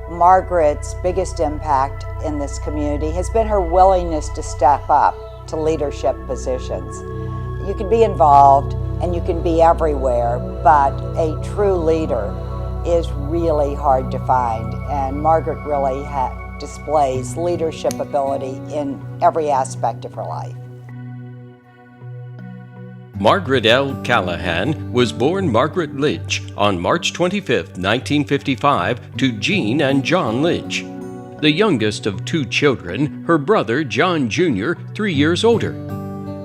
Margaret's biggest impact in this community has been her willingness to step up to leadership positions. You can be involved and you can be everywhere, but a true leader is really hard to find, and Margaret really displays leadership ability in every aspect of her life. Margaret L. Callahan was born Margaret Litch on March 25, 1955, to Jean and John Litch. The youngest of two children, her brother John Jr., 3 years older.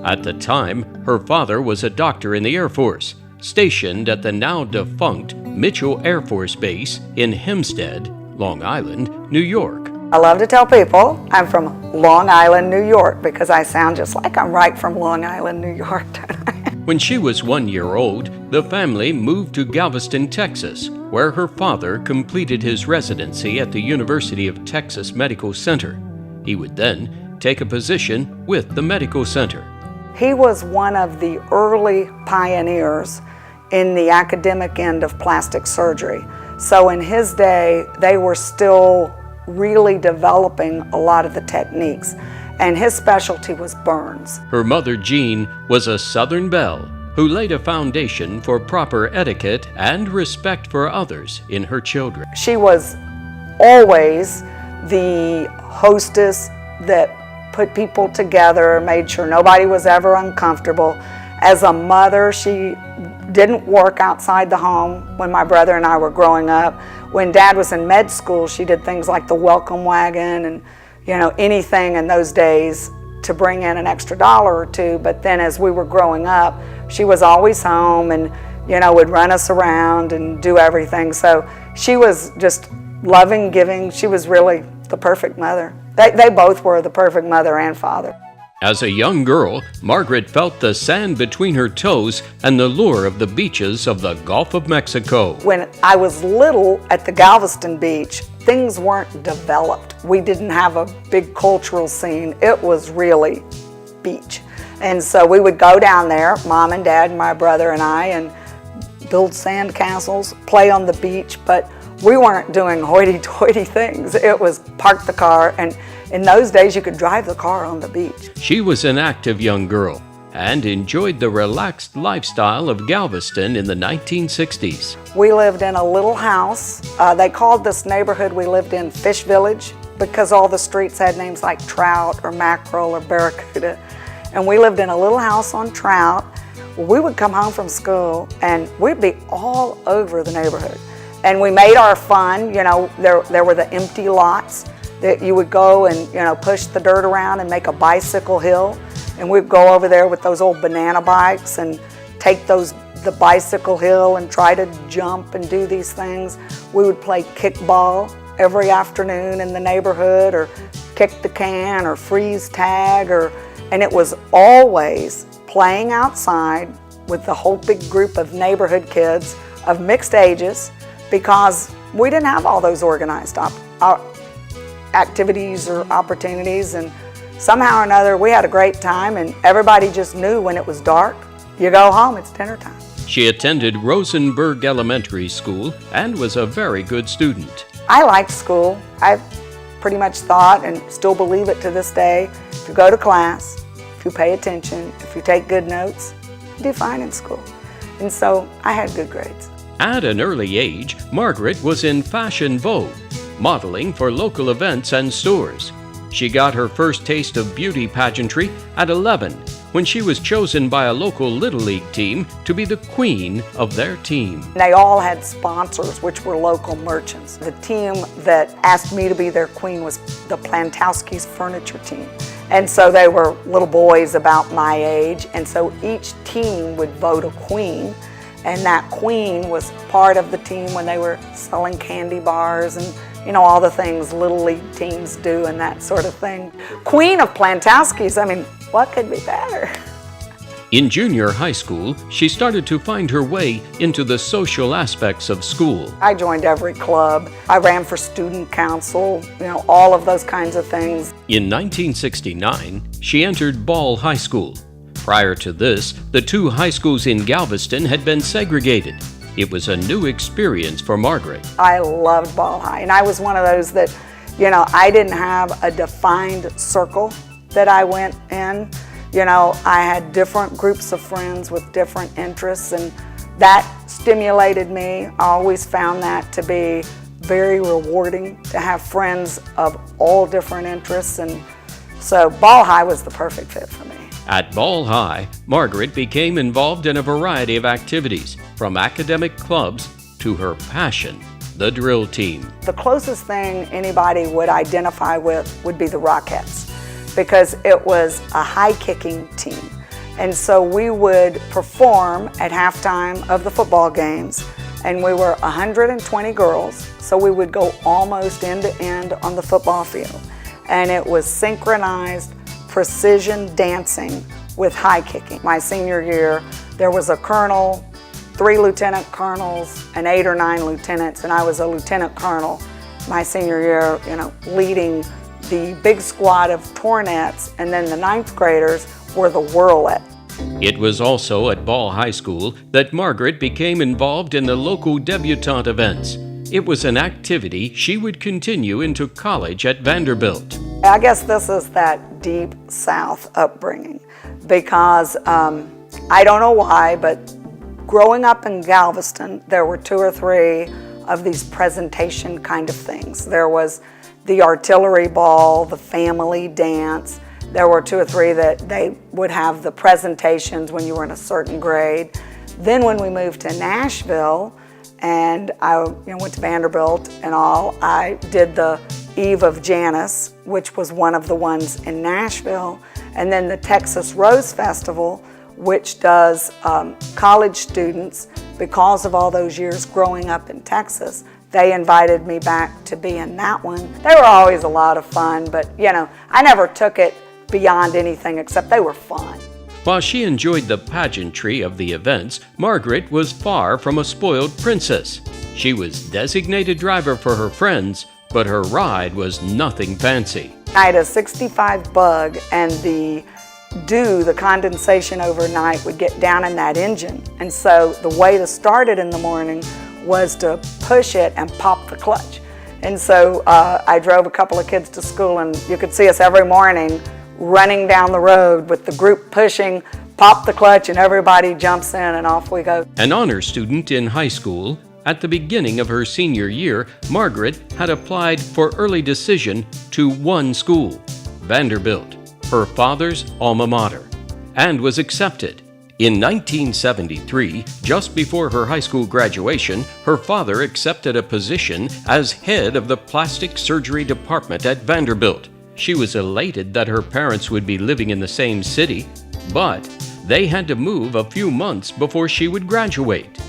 At the time, her father was a doctor in the Air Force, stationed at the now-defunct Mitchell Air Force Base in Hempstead, Long Island, New York. I love to tell people I'm from Long Island, New York, because I sound just like I'm right from Long Island, New York. When she was 1 year old, the family moved to Galveston, Texas, where her father completed his residency at the University of Texas Medical Center. He would then take a position with the medical center. He was one of the early pioneers in the academic end of plastic surgery. So in his day, they were still really developing a lot of the techniques, and his specialty was burns. Her mother, Jean, was a Southern belle who laid a foundation for proper etiquette and respect for others in her children. She was always the hostess that put people together, made sure nobody was ever uncomfortable. As a mother, she didn't work outside the home when my brother and I were growing up. When Dad was in med school, she did things like the welcome wagon and anything in those days to bring in an extra dollar or two. But then as we were growing up, she was always home and would run us around and do everything. So she was just loving, giving. She was really the perfect mother. They both were the perfect mother and father. As a young girl, Margaret felt the sand between her toes and the lure of the beaches of the Gulf of Mexico. When I was little at the Galveston beach, things weren't developed. We didn't have a big cultural scene. It was really beach. And so we would go down there, Mom and Dad and my brother and I, and build sand castles, play on the beach, but we weren't doing hoity-toity things. It was park the car, and in those days you could drive the car on the beach. She was an active young girl and enjoyed the relaxed lifestyle of Galveston in the 1960s. We lived in a little house. They called this neighborhood we lived in Fish Village because all the streets had names like Trout or Mackerel or Barracuda. And we lived in a little house on Trout. We would come home from school and we'd be all over the neighborhood. And we made our fun, there were the empty lots that you would go and push the dirt around and make a bicycle hill. And we'd go over there with those old banana bikes and take the bicycle hill and try to jump and do these things. We would play kickball every afternoon in the neighborhood, or kick the can, or freeze tag, and it was always playing outside with the whole big group of neighborhood kids of mixed ages, because we didn't have all those organized activities or opportunities, and somehow or another we had a great time, and everybody just knew when it was dark, you go home, it's dinner time. She attended Rosenberg Elementary School and was a very good student. I liked school. I pretty much thought, and still believe it to this day, if you go to class, if you pay attention, if you take good notes, you do fine in school. And so I had good grades. At an early age, Margaret was in fashion vogue, modeling for local events and stores. She got her first taste of beauty pageantry at 11, when she was chosen by a local Little League team to be the queen of their team. They all had sponsors, which were local merchants. The team that asked me to be their queen was the Plantowski's furniture team. And so they were little boys about my age, and so each team would vote a queen, and that queen was part of the team when they were selling candy bars and all the things Little League teams do and that sort of thing. Queen of Plantowski's, what could be better? In junior high school, she started to find her way into the social aspects of school. I joined every club. I ran for student council, all of those kinds of things. In 1969, she entered Ball High School. Prior to this, the two high schools in Galveston had been segregated. It was a new experience for Margaret. I loved Ball High, and I was one of those that, I didn't have a defined circle that I went in. I had different groups of friends with different interests, and that stimulated me. I always found that to be very rewarding, to have friends of all different interests, and so Ball High was the perfect fit for me. At Ball High, Margaret became involved in a variety of activities, from academic clubs to her passion, the drill team. The closest thing anybody would identify with would be the Rockettes, because it was a high-kicking team. And so we would perform at halftime of the football games, and we were 120 girls, so we would go almost end to end on the football field. And it was synchronized precision dancing with high kicking. My senior year, there was a colonel, 3 lieutenant colonels, and 8 or 9 lieutenants, and I was a lieutenant colonel my senior year, leading the big squad of tornettes, and then the 9th graders were the whirlette. It was also at Ball High School that Margaret became involved in the local debutante events. It was an activity she would continue into college at Vanderbilt. I guess this is that deep South upbringing, because I don't know why, but growing up in Galveston, there were 2 or 3 of these presentation kind of things. There was the artillery ball, the family dance. There were 2 or 3 that they would have the presentations when you were in a certain grade. Then when we moved to Nashville, and I went to Vanderbilt and all, I did the Eve of Janus, which was one of the ones in Nashville, and then the Texas Rose Festival, which does college students, because of all those years growing up in Texas. They invited me back to be in that one. They were always a lot of fun, but I never took it beyond anything except they were fun. While she enjoyed the pageantry of the events, Margaret was far from a spoiled princess. She was designated driver for her friends, but her ride was nothing fancy. I had a 65 Bug, and the condensation overnight would get down in that engine. And so the way to start it in the morning was to push it and pop the clutch. And so I drove a couple of kids to school, and you could see us every morning running down the road with the group pushing, pop the clutch, and everybody jumps in and off we go. An honor student in high school, at the beginning of her senior year, Margaret had applied for early decision to one school, Vanderbilt, her father's alma mater, and was accepted. In 1973, just before her high school graduation, her father accepted a position as head of the plastic surgery department at Vanderbilt. She was elated that her parents would be living in the same city, but they had to move a few months before she would graduate.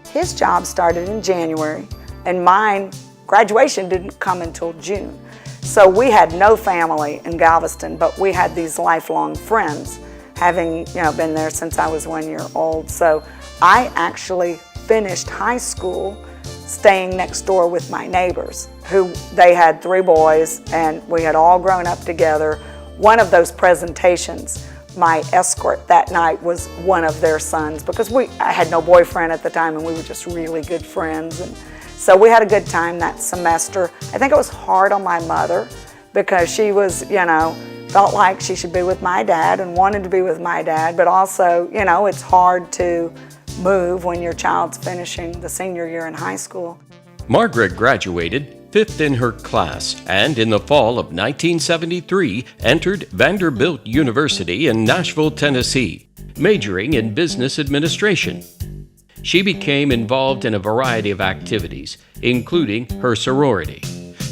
His job started in January, and mine, graduation didn't come until June. So we had no family in Galveston, but we had these lifelong friends, having been there since I was 1 year old. So I actually finished high school staying next door with my neighbors, they had 3 boys, and we had all grown up together. One of those presentations, my escort that night was one of their sons, because I had no boyfriend at the time, and we were just really good friends. And so we had a good time that semester. I think it was hard on my mother, because she was, felt like she should be with my dad and wanted to be with my dad, but also, it's hard to move when your child's finishing the senior year in high school. Margaret graduated 5th in her class, and in the fall of 1973 entered Vanderbilt University in Nashville, Tennessee, majoring in business administration. She became involved in a variety of activities, including her sorority.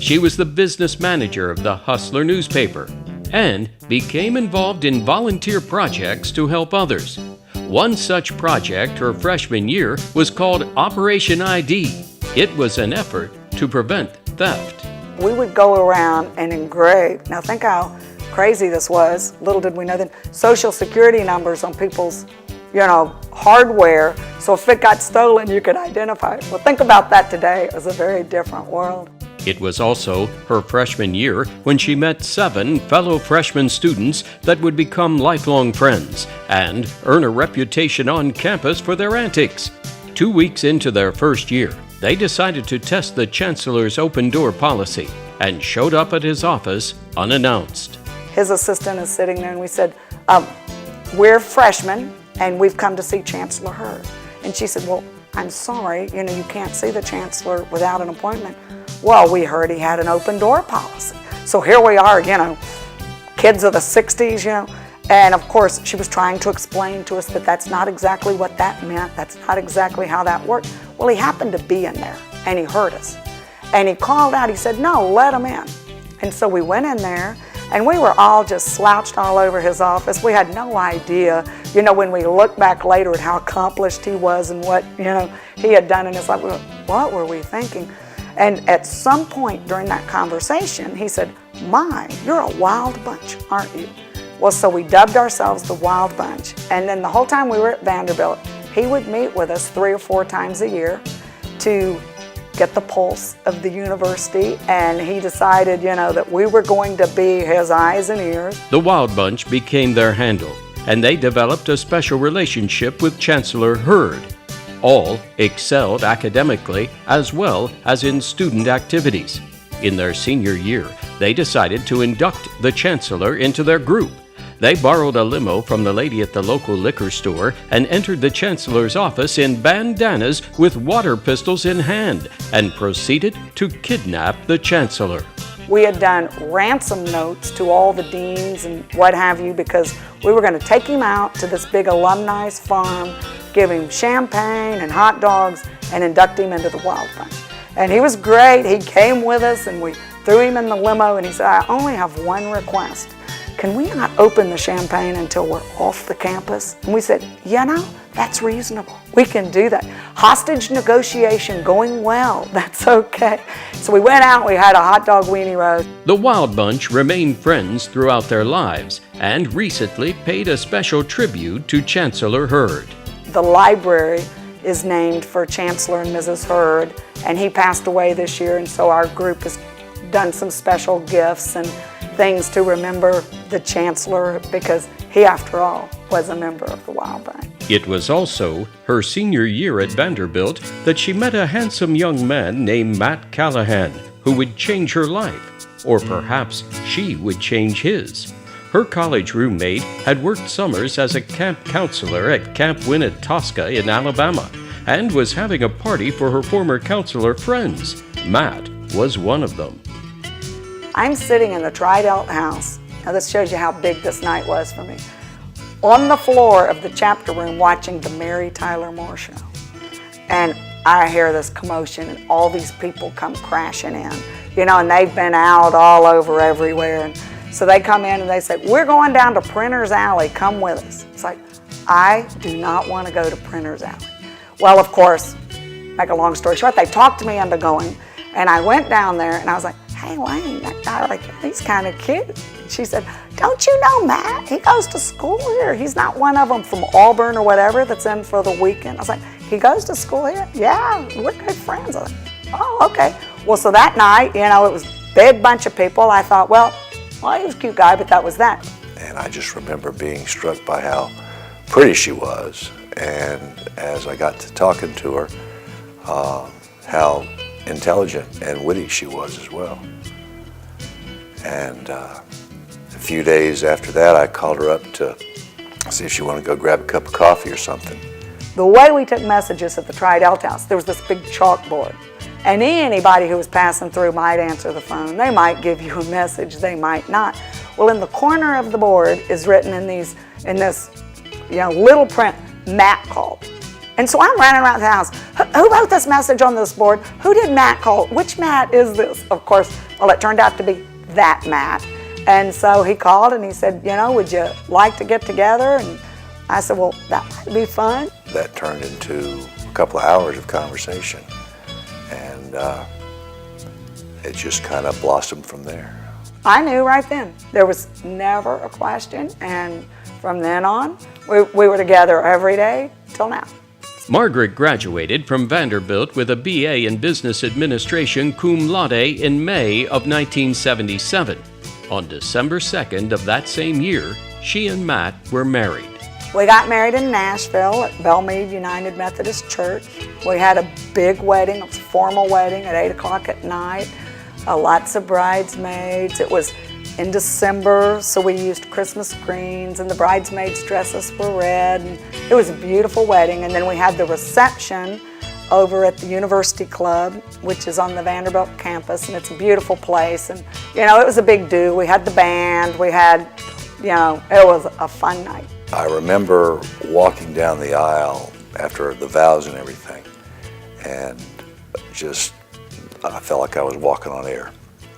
She was the business manager of the Hustler newspaper and became involved in volunteer projects to help others. One such project her freshman year was called Operation ID. It was an effort to prevent theft. We would go around and engrave, now think how crazy this was, little did we know then, Social Security numbers on people's hardware, so if it got stolen, you could identify it. Well, think about that today. It was a very different world. It was also her freshman year when she met 7 fellow freshman students that would become lifelong friends and earn a reputation on campus for their antics. 2 weeks into their first year, they decided to test the chancellor's open-door policy and showed up at his office unannounced. His assistant is sitting there, and we said, we're freshmen, and we've come to see Chancellor Hurd. And she said, well, I'm sorry, you can't see the chancellor without an appointment. Well, we heard he had an open-door policy. So here we are, kids of the 60s, And of course, she was trying to explain to us that that's not exactly what that meant. That's not exactly how that worked. Well, he happened to be in there, and he heard us. And he called out, he said, no, let him in. And so we went in there, and we were all just slouched all over his office. We had no idea, when we look back later at how accomplished he was and what, he had done in his life. What were we thinking? And at some point during that conversation, he said, my, you're a wild bunch, aren't you? Well, so we dubbed ourselves the Wild Bunch. And then the whole time we were at Vanderbilt, he would meet with us 3 or 4 times a year to get the pulse of the university. And he decided, that we were going to be his eyes and ears. The Wild Bunch became their handle, and they developed a special relationship with Chancellor Hurd. All excelled academically as well as in student activities. In their senior year, they decided to induct the chancellor into their group. They borrowed a limo from the lady at the local liquor store and entered the chancellor's office in bandanas with water pistols in hand and proceeded to kidnap the chancellor. We had done ransom notes to all the deans and what have you, because we were going to take him out to this big alumni's farm, give him champagne and hot dogs, and induct him into the Wild Bunch. And he was great. He came with us, and we threw him in the limo, and he said, I only have one request. Can we not open the champagne until we're off the campus? And we said, that's reasonable. We can do that. Hostage negotiation going well. That's okay. So we went out, we had a hot dog weenie roast. The Wild Bunch remained friends throughout their lives and recently paid a special tribute to Chancellor Hurd. The library is named for Chancellor and Mrs. Hurd, and he passed away this year, and so our group has done some special gifts and things to remember the Chancellor, because he, after all, was a member of the Wild Bunch. It was also her senior year at Vanderbilt that she met a handsome young man named Matt Callahan, who would change her life, or perhaps she would change his. Her college roommate had worked summers as a camp counselor at Camp Winnetosca in Alabama and was having a party for her former counselor friends. Matt was one of them. I'm sitting in the Tridelt house. Now this shows you how big this night was for me. On the floor of the chapter room watching the Mary Tyler Moore Show. And I hear this commotion and all these people come crashing in. And they've been out all over everywhere. And so they come in and they say, we're going down to Printer's Alley, come with us. It's like, I do not want to go to Printer's Alley. Well, of course, make a long story short, they talked to me into going. And I went down there and I was like, hey, Wayne, that guy, he's kind of cute. She said, don't you know Matt? He goes to school here. He's not one of them from Auburn or whatever that's in for the weekend. I was like, he goes to school here? Yeah, we're good friends. I was like, oh, okay. Well, so that night, it was a big bunch of people. I thought, well, he was a cute guy, but that was that. And I just remember being struck by how pretty she was. And as I got to talking to her, how intelligent and witty she was as well. And a few days after that, I called her up to see if she wanted to go grab a cup of coffee or something. The way we took messages at the Tridelt house, there was this big chalkboard. And anybody who was passing through might answer the phone. They might give you a message, they might not. Well, in the corner of the board is written in this little print, Matt called. And so I'm running around the house. Who wrote this message on this board? Who did Matt call? Which Matt is this? Of course, well, it turned out to be that Matt. And so he called and he said, would you like to get together? And I said, well, that might be fun. That turned into a couple of hours of conversation. And it just kind of blossomed from there. I knew right then. There was never a question. And from then on, we were together every day till now. Margaret graduated from Vanderbilt with a BA in Business Administration cum laude in May of 1977. On December 2nd of that same year, she and Matt were married. We got married in Nashville at Belmead United Methodist Church. We had a big wedding, a formal wedding at 8 o'clock at night. Lots of bridesmaids. It was in December, so we used Christmas greens, and the bridesmaids' dresses were red. And it was a beautiful wedding. And then we had the reception over at the University Club, which is on the Vanderbilt campus, and it's a beautiful place. And, it was a big do. We had the band, we had, it was a fun night. I remember walking down the aisle after the vows and everything, and I felt like I was walking on air.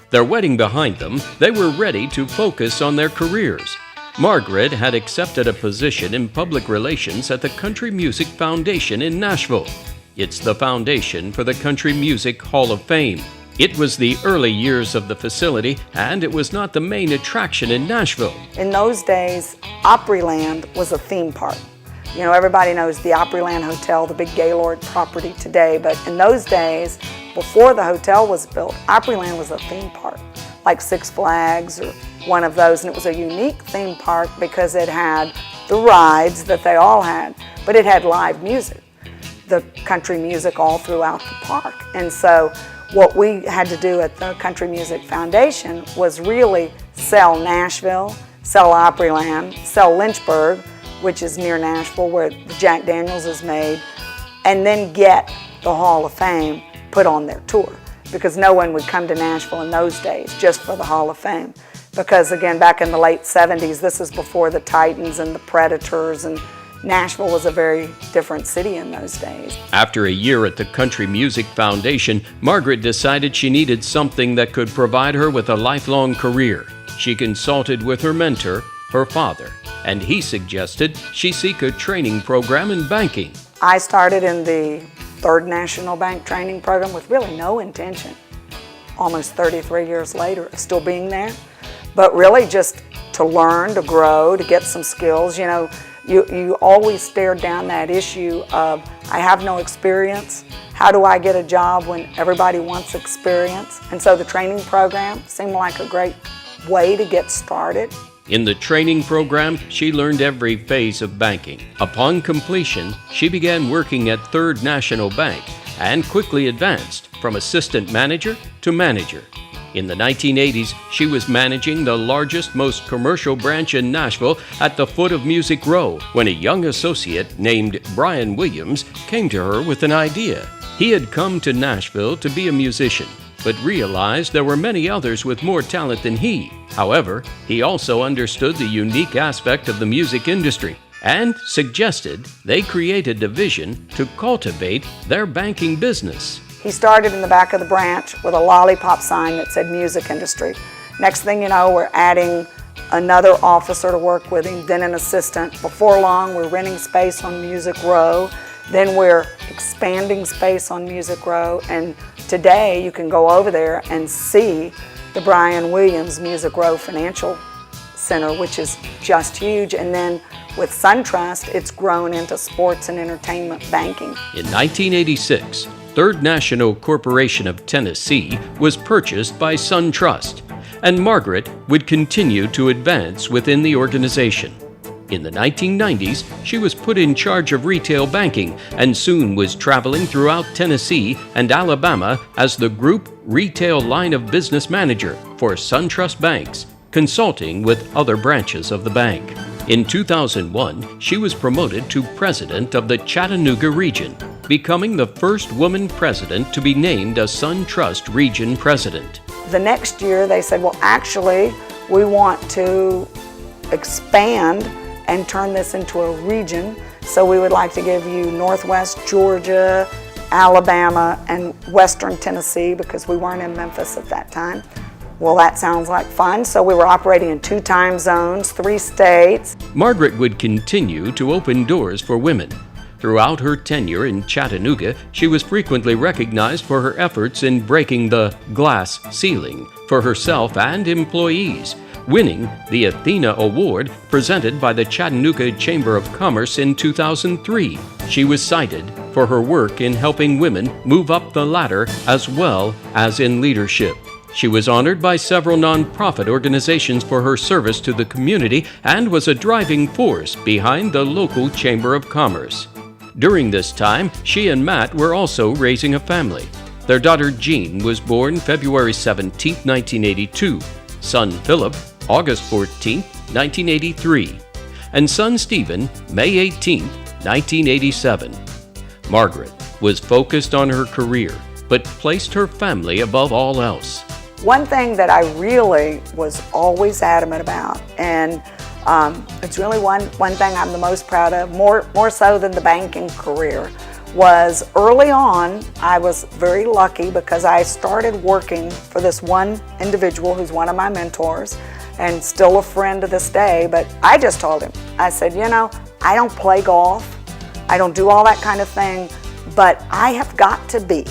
Their wedding behind them, they were ready to focus on their careers. Margaret had accepted a position in public relations at the Country Music Foundation in Nashville. It's the foundation for the Country Music Hall of Fame. It was the early years of the facility, and it was not the main attraction in Nashville. In those days, Opryland was a theme park. Everybody knows the Opryland Hotel, the big Gaylord property today, but in those days, before the hotel was built, Opryland was a theme park, like Six Flags or one of those, and it was a unique theme park because it had the rides that they all had, but it had live music, the country music all throughout the park. And so what we had to do at the Country Music Foundation was really sell Nashville, sell Opryland, sell Lynchburg, which is near Nashville where the Jack Daniels is made, and then get the Hall of Fame put on their tour, because no one would come to Nashville in those days just for the Hall of Fame. Because again, back in the late 70s, this is before the Titans and the Predators, and Nashville was a very different city in those days. After a year at the Country Music Foundation, Margaret decided she needed something that could provide her with a lifelong career. She consulted with her mentor, her father, and he suggested she seek a training program in banking. I started in the Third National Bank training program with really no intention, almost 33 years later, of still being there, but really just to learn, to grow, to get some skills. You always stared down that issue of, I have no experience. How do I get a job when everybody wants experience? And so the training program seemed like a great way to get started. In the training program, she learned every phase of banking. Upon completion, she began working at Third National Bank and quickly advanced from assistant manager to manager. In the 1980s, she was managing the largest, most commercial branch in Nashville at the foot of Music Row when a young associate named Brian Williams came to her with an idea. He had come to Nashville to be a musician, but realized there were many others with more talent than he. However, he also understood the unique aspect of the music industry and suggested they create a division to cultivate their banking business. He started in the back of the branch with a lollipop sign that said music industry. Next thing you know, we're adding another officer to work with him, then an assistant. Before long, we're renting space on Music Row. Then we're expanding space on Music Row. And today, you can go over there and see the Brian Williams Music Row Financial Center, which is just huge. And then with SunTrust, it's grown into sports and entertainment banking. In 1986, Third National Corporation of Tennessee was purchased by SunTrust, and Margaret would continue to advance within the organization. In the 1990s, she was put in charge of retail banking and soon was traveling throughout Tennessee and Alabama as the Group Retail Line of Business Manager for SunTrust Banks, consulting with other branches of the bank. In 2001, she was promoted to president of the Chattanooga region, becoming the first woman president to be named a SunTrust region president. The next year, they said, well, actually, we want to expand and turn this into a region. So we would like to give you Northwest Georgia, Alabama, and Western Tennessee, because we weren't in Memphis at that time. Well, that sounds like fun. So we were operating in 2 time zones, 3 states. Margaret would continue to open doors for women. Throughout her tenure in Chattanooga, she was frequently recognized for her efforts in breaking the glass ceiling for herself and employees, winning the Athena Award presented by the Chattanooga Chamber of Commerce in 2003. She was cited for her work in helping women move up the ladder as well as in leadership. She was honored by several nonprofit organizations for her service to the community and was a driving force behind the local Chamber of Commerce. During this time, she and Matt were also raising a family. Their daughter Jean was born February 17, 1982, son Philip, August 14, 1983, and son Stephen, May 18, 1987. Margaret was focused on her career, but placed her family above all else. One thing that I really was always adamant about, and it's really one thing I'm the most proud of, more so than the banking career, was early on I was very lucky because I started working for this one individual who's one of my mentors and still a friend to this day. But I just told him, I said, you know, I don't play golf, I don't do all that kind of thing, but I have got to be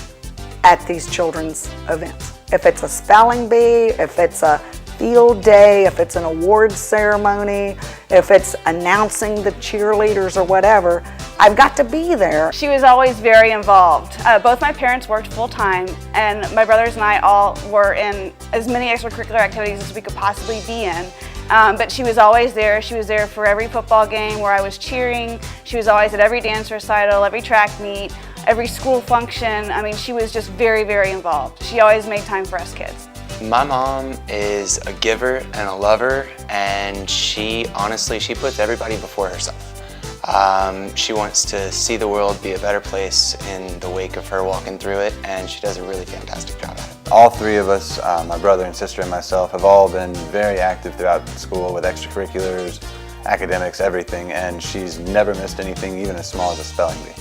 at these children's events. If it's a spelling bee, if it's a field day, if it's an awards ceremony, if it's announcing the cheerleaders or whatever, I've got to be there. She was always very involved. Both my parents worked full-time, and my brothers and I all were in as many extracurricular activities as we could possibly be in. But she was always there. She was there for every football game where I was cheering. She was always at every dance recital, every track meet, every school function. I mean, she was just very, very involved. She always made time for us kids. My mom is a giver and a lover, and she puts everybody before herself. She wants to see the world be a better place in the wake of her walking through it, and she does a really fantastic job at it. All three of us, my brother and sister and myself, have all been very active throughout school with extracurriculars, academics, everything, and she's never missed anything, even as small as a spelling bee.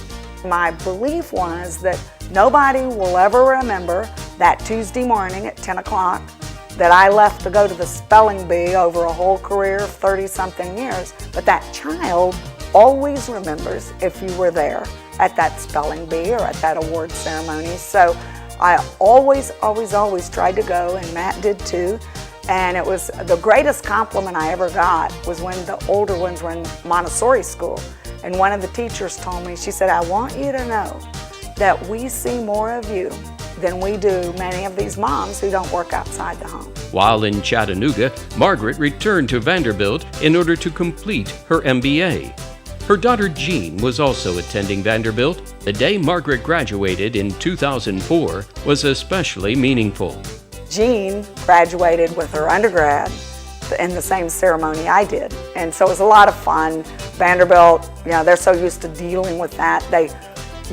My belief was that nobody will ever remember that Tuesday morning at 10 o'clock that I left to go to the spelling bee over a whole career of 30-something years, but that child always remembers if you were there at that spelling bee or at that award ceremony. So I always tried to go, and Matt did too. And it was the greatest compliment I ever got was when the older ones were in Montessori school. And one of the teachers told me, she said, I want you to know that we see more of you than we do many of these moms who don't work outside the home. While in Chattanooga, Margaret returned to Vanderbilt in order to complete her MBA. Her daughter Jean was also attending Vanderbilt. The day Margaret graduated in 2004 was especially meaningful. Jean graduated with her undergrad in the same ceremony I did, and so it was a lot of fun. Vanderbilt, you know, they're so used to dealing with that.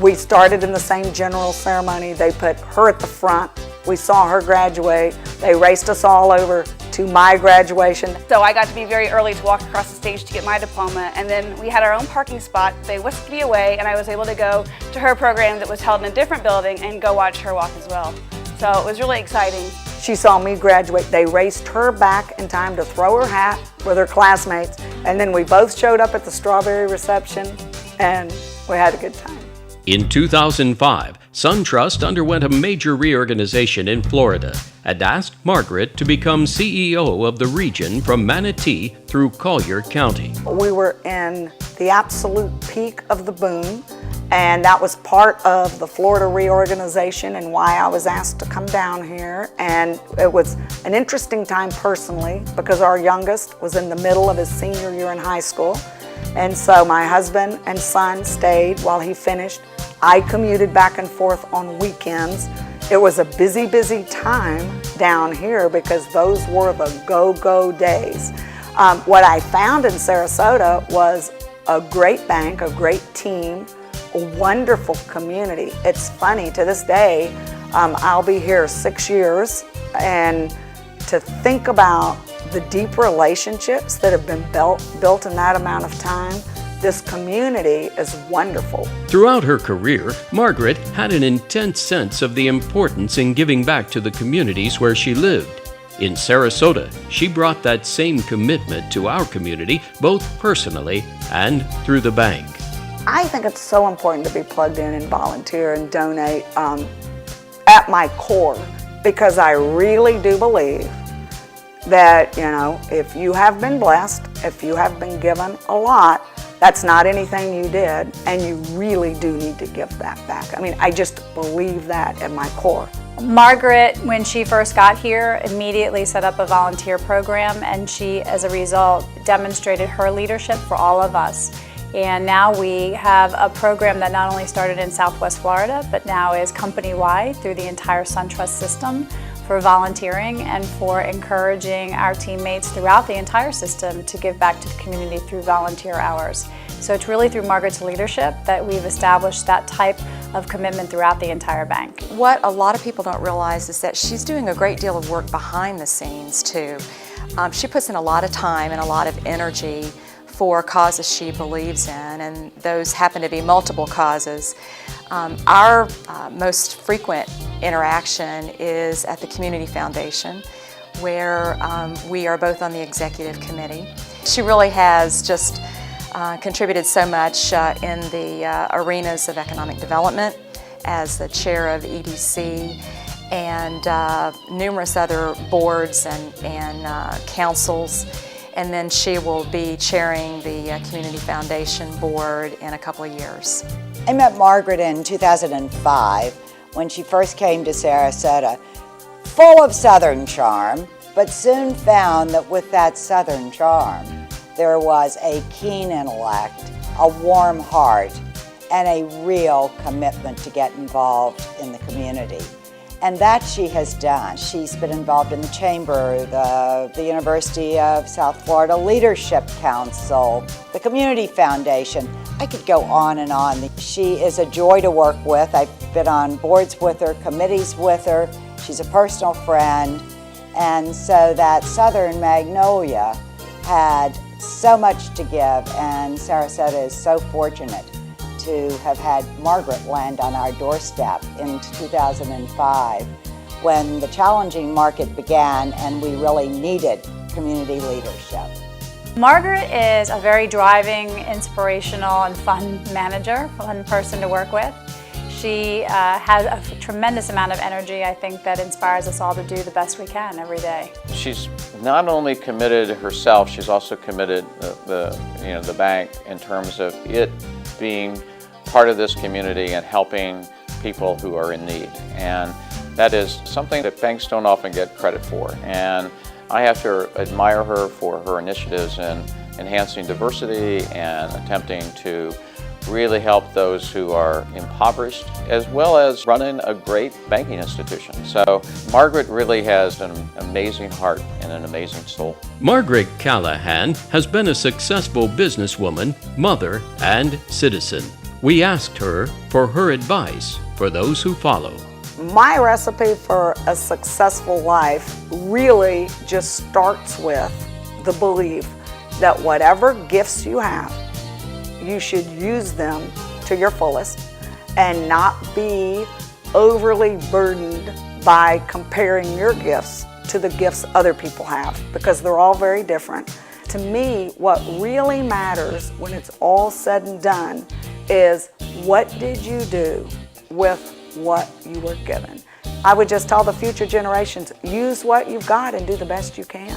We started in the same general ceremony. They put her at the front. We saw her graduate. They raced us all over to my graduation. So I got to be very early to walk across the stage to get my diploma, and then we had our own parking spot. They whisked me away, and I was able to go to her program that was held in a different building and go watch her walk as well. So it was really exciting. She saw me graduate. They raced her back in time to throw her hat with her classmates, and then we both showed up at the strawberry reception, and we had a good time. In 2005, SunTrust underwent a major reorganization in Florida and asked Margaret to become CEO of the region from Manatee through Collier County. We were in the absolute peak of the boom, and that was part of the Florida reorganization and why I was asked to come down here. And it was an interesting time personally because our youngest was in the middle of his senior year in high school. And so my husband and son stayed while he finished. I commuted back and forth on weekends. It was a busy, busy time down here because those were the go-go days. What I found in Sarasota was a great bank, a great team, a wonderful community. It's funny, to this day, I'll be here 6 years, and to think about the deep relationships that have been built in that amount of time, this community is wonderful. Throughout her career, Margaret had an intense sense of the importance in giving back to the communities where she lived. In Sarasota, she brought that same commitment to our community, both personally and through the bank. I think it's so important to be plugged in and volunteer and donate at my core, because I really do believe that, you know, if you have been blessed, if you have been given a lot, That's not anything you did, and you really do need to give that back. I mean, I just believe that at my core. Margaret, when she first got here, immediately set up a volunteer program, and she, as a result, demonstrated her leadership for all of us. And now we have a program that not only started in Southwest Florida, but now is company-wide through the entire SunTrust system for volunteering and for encouraging our teammates throughout the entire system to give back to the community through volunteer hours. So it's really through Margaret's leadership that we've established that type of commitment throughout the entire bank. What a lot of people don't realize is that she's doing a great deal of work behind the scenes too. She puts in a lot of time and a lot of energy for causes she believes in, and those happen to be multiple causes. Our most frequent interaction is at the Community Foundation, where we are both on the executive committee. She really has just contributed so much in the arenas of economic development as the chair of EDC and numerous other boards and councils. And then she will be chairing the Community Foundation board in a couple of years. I met Margaret in 2005 when she first came to Sarasota, full of Southern charm, but soon found that with that Southern charm, there was a keen intellect, a warm heart, and a real commitment to get involved in the community. And that she has done. She's been involved in the Chamber, the University of South Florida Leadership Council, the Community Foundation. I could go on and on. She is a joy to work with. I've been on boards with her, committees with her. She's a personal friend. And so that Southern Magnolia had so much to give, and Sarasota is so fortunate to have had Margaret land on our doorstep in 2005 when the challenging market began and we really needed community leadership. Margaret is a very driving, inspirational, and fun manager, fun person to work with. She has a tremendous amount of energy, I think, that inspires us all to do the best we can every day. She's not only committed herself, she's also committed the bank in terms of it being part of this community and helping people who are in need. And that is something that banks don't often get credit for. And I have to admire her for her initiatives in enhancing diversity and attempting to really help those who are impoverished, as well as running a great banking institution. So Margaret really has an amazing heart and an amazing soul. Margaret Callahan has been a successful businesswoman, mother, and citizen. We asked her for her advice for those who follow. My recipe for a successful life really just starts with the belief that whatever gifts you have, you should use them to your fullest and not be overly burdened by comparing your gifts to the gifts other people have, because they're all very different. To me, what really matters when it's all said and done is, what did you do with what you were given? I would just tell the future generations, use what you've got and do the best you can.